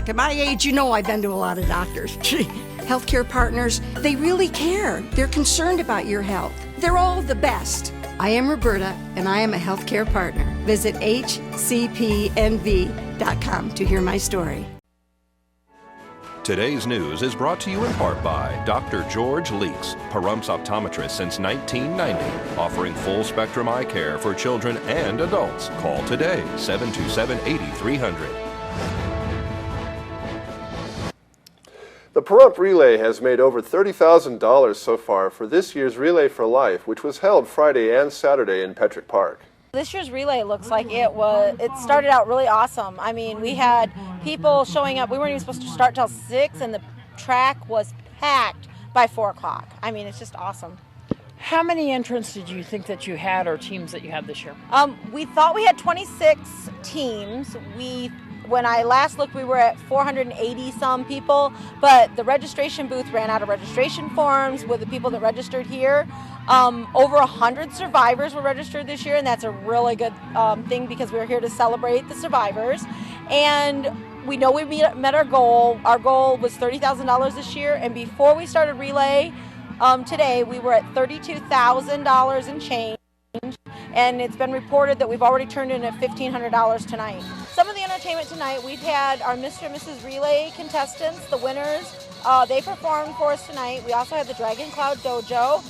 At my age, you know I've been to a lot of doctors. Healthcare partners, they really care. They're concerned about your health. They're all the best. I am Roberta, and I am a healthcare partner. Visit hcpnv.com to hear my story. Today's news is brought to you in part by Dr. George Leeks, Pahrumps optometrist since 1990, offering full-spectrum eye care for children and adults. Call today, 727-8300. The Pahrump Relay has made over $30,000 so far for this year's Relay for Life, which was held Friday and Saturday in Petrick Park. This year's relay looks like it started out really awesome. I mean, we had people showing up. We weren't even supposed to start till 6, and the track was packed by 4 o'clock. I mean, it's just awesome. How many entrants did you think that you had, or teams that you had this year? We thought we had 26 teams. When I last looked, we were at 480 some people, but the registration booth ran out of registration forms with the people that registered here. Over 100 survivors were registered this year, and that's a really good thing because we were here to celebrate the survivors. And we know we met our goal. Our goal was $30,000 this year, and before we started relay today, we were at $32,000 and change. And it's been reported that we've already turned in at $1,500 tonight. Some of the entertainment tonight, we've had our Mr. and Mrs. Relay contestants, the winners. They performed for us tonight. We also had the Dragon Cloud Dojo.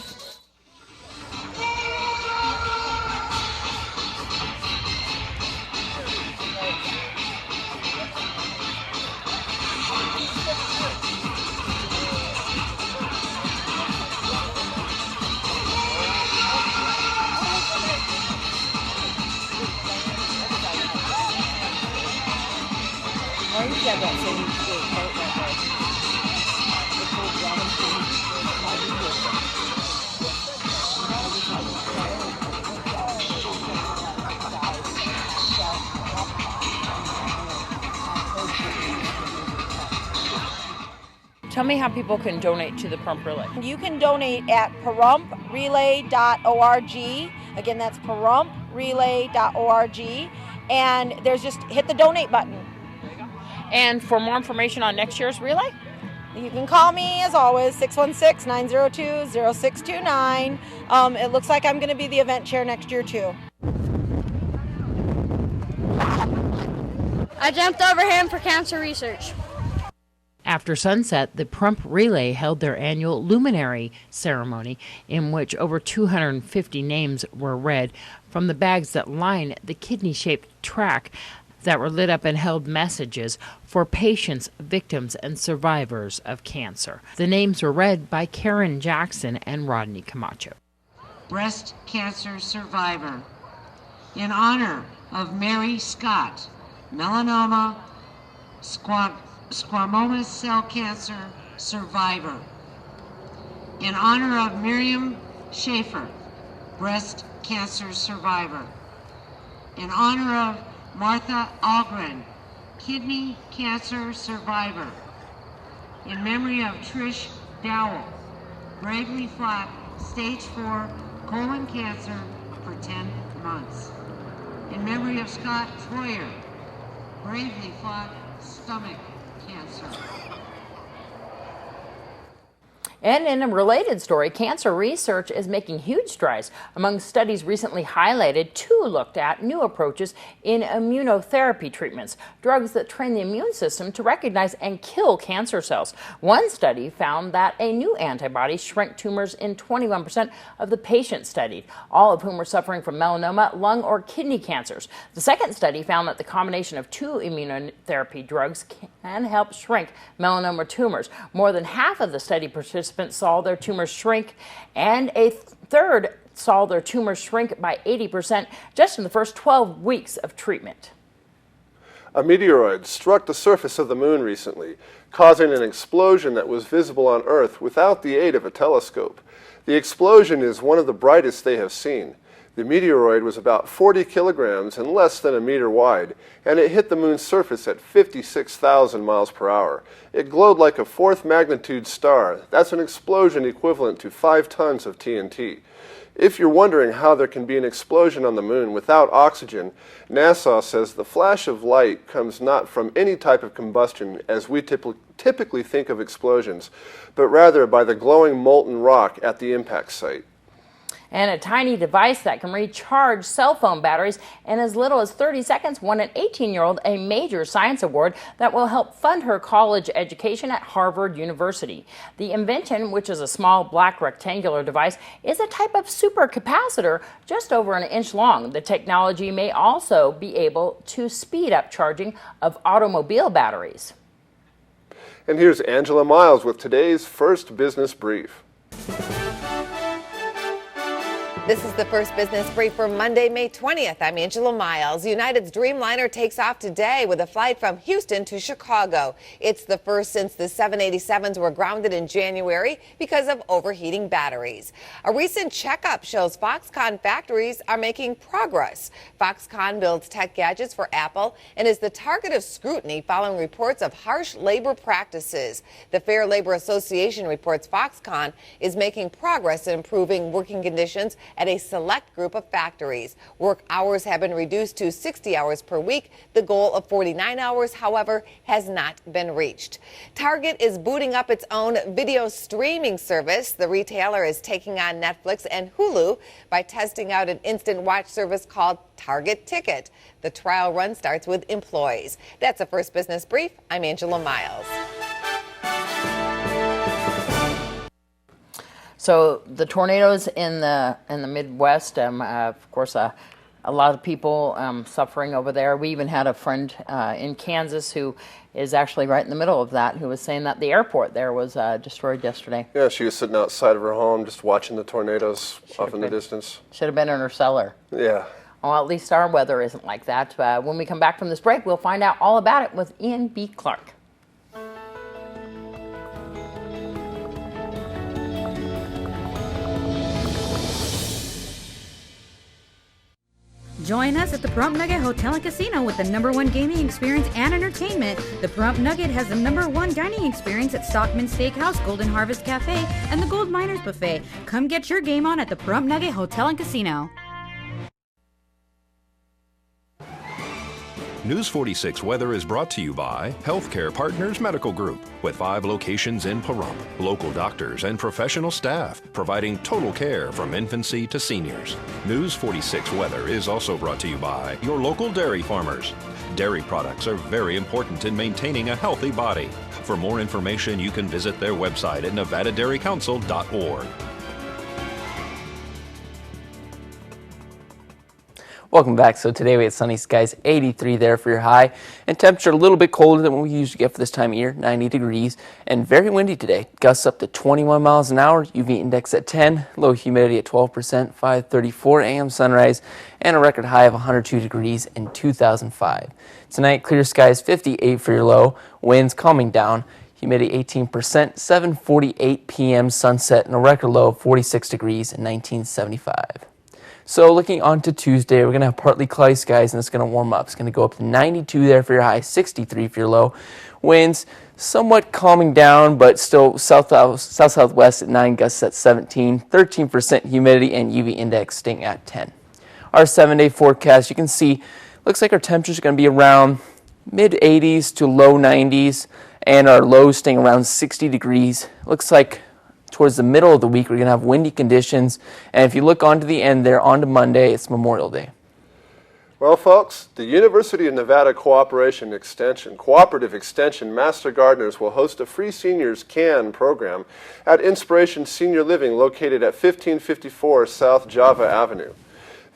Tell me how people can donate to the Pahrump Relay. You can donate at pahrumprelay.org. Again, that's pahrumprelay.org. And there's just hit the donate button. And for more information on next year's relay? You can call me, as always, 616-902-0629. It looks like I'm going to be the event chair next year, too. I jumped over him for cancer research. After sunset, the Pahrump Relay held their annual luminary ceremony in which over 250 names were read from the bags that line the kidney-shaped track that were lit up and held messages for patients, victims, and survivors of cancer. The names were read by Karen Jackson and Rodney Camacho. Breast cancer survivor. In honor of Mary Scott, melanoma, squamous cell cancer survivor. In honor of Miriam Schaefer, breast cancer survivor. In honor of Martha Algren, kidney cancer survivor. In memory of Trish Dowell, bravely fought stage 4 colon cancer for 10 months. In memory of Scott Troyer, bravely fought stomach cancer. And in a related story, cancer research is making huge strides. Among studies recently highlighted, 2 looked at new approaches in immunotherapy treatments, drugs that train the immune system to recognize and kill cancer cells. One study found that a new antibody shrank tumors in 21% of the patients studied, all of whom were suffering from melanoma, lung, or kidney cancers. The second study found that the combination of 2 immunotherapy drugs can help shrink melanoma tumors. More than half of the study participants saw their tumors shrink, and a third saw their tumors shrink by 80% just in the first 12 weeks of treatment. A meteoroid struck the surface of the moon recently, causing an explosion that was visible on Earth without the aid of a telescope. The explosion is one of the brightest they have seen. The meteoroid was about 40 kilograms and less than a meter wide, and it hit the moon's surface at 56,000 miles per hour. It glowed like a fourth magnitude star. That's an explosion equivalent to 5 tons of TNT. If you're wondering how there can be an explosion on the moon without oxygen, NASA says the flash of light comes not from any type of combustion as we typically think of explosions, but rather by the glowing molten rock at the impact site. And a tiny device that can recharge cell phone batteries in as little as 30 seconds won an 18-year-old a major science award that will help fund her college education at Harvard University. The invention, which is a small black rectangular device, is a type of supercapacitor just over an inch long. The technology may also be able to speed up charging of automobile batteries. And here's Angela Miles with today's first business brief. This is the first business brief for Monday, May 20th. I'm Angela Miles. United's Dreamliner takes off today with a flight from Houston to Chicago. It's the first since the 787s were grounded in January because of overheating batteries. A recent checkup shows Foxconn factories are making progress. Foxconn builds tech gadgets for Apple and is the target of scrutiny following reports of harsh labor practices. The Fair Labor Association reports Foxconn is making progress in improving working conditions at a select group of factories. Work hours have been reduced to 60 hours per week. The goal of 49 hours, however, has not been reached. Target is booting up its own video streaming service. The retailer is taking on Netflix and Hulu by testing out an instant watch service called Target Ticket. The trial run starts with employees. That's the first business brief. I'm Angela Miles. So the tornadoes in the Midwest, of course, a lot of people suffering over there. We even had a friend in Kansas who is actually right in the middle of that, who was saying that the airport there was destroyed yesterday. Yeah, she was sitting outside of her home just watching the tornadoes off in the distance. Should have been in her cellar. Yeah. Well, at least our weather isn't like that. When we come back from this break, we'll find out all about it with Ian B. Clark. Join us at the Pahrump Nugget Hotel and Casino with the #1 gaming experience and entertainment. The Pahrump Nugget has the #1 dining experience at Stockman Steakhouse, Golden Harvest Cafe, and the Gold Miners Buffet. Come get your game on at the Pahrump Nugget Hotel and Casino. News 46 Weather is brought to you by Healthcare Partners Medical Group, with 5 locations in Pahrump, local doctors and professional staff providing total care from infancy to seniors. News 46 Weather is also brought to you by your local dairy farmers. Dairy products are very important in maintaining a healthy body. For more information, you can visit their website at nevadadairycouncil.org. Welcome back. So today we had sunny skies, 83 there for your high, and temperature a little bit colder than what we usually get for this time of year, 90 degrees, and very windy today. Gusts up to 21 miles an hour, UV index at 10, low humidity at 12%, 5:34 a.m. sunrise, and a record high of 102 degrees in 2005. Tonight, clear skies, 58 for your low, winds calming down, humidity 18%, 7:48 p.m. sunset, and a record low of 46 degrees in 1975. So looking on to Tuesday, we're going to have partly cloudy skies, and it's going to warm up. It's going to go up to 92 there for your high, 63 for your low. Winds somewhat calming down, but still south-southwest at 9, gusts at 17, 13% humidity, and UV index staying at 10. Our 7-day forecast, you can see, looks like our temperatures are going to be around mid-80s to low 90s, and our lows staying around 60 degrees. Looks like towards the middle of the week, we're going to have windy conditions. And if you look on to the end there, on to Monday, it's Memorial Day. Well, folks, the University of Nevada Cooperative Extension Master Gardeners will host a free seniors CAN program at Inspiration Senior Living located at 1554 South Java Avenue.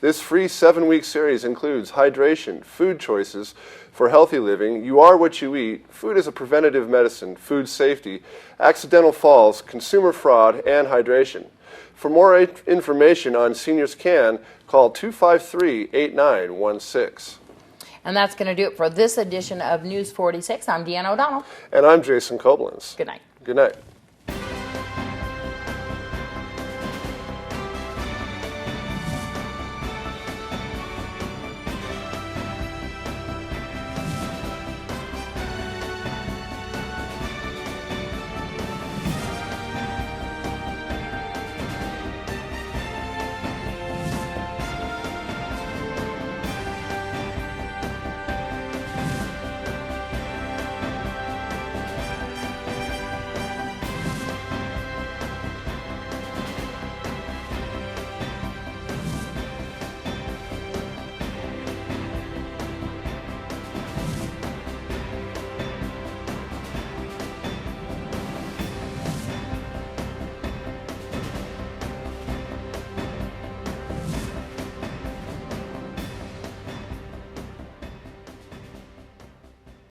This free 7-week series includes hydration, food choices for healthy living, you are what you eat, food as a preventative medicine, food safety, accidental falls, consumer fraud, and hydration. For more information on Seniors CAN, call 253-8916. And that's going to do it for this edition of News 46. I'm Deanna O'Donnell. And I'm Jason Koblenz. Good night. Good night.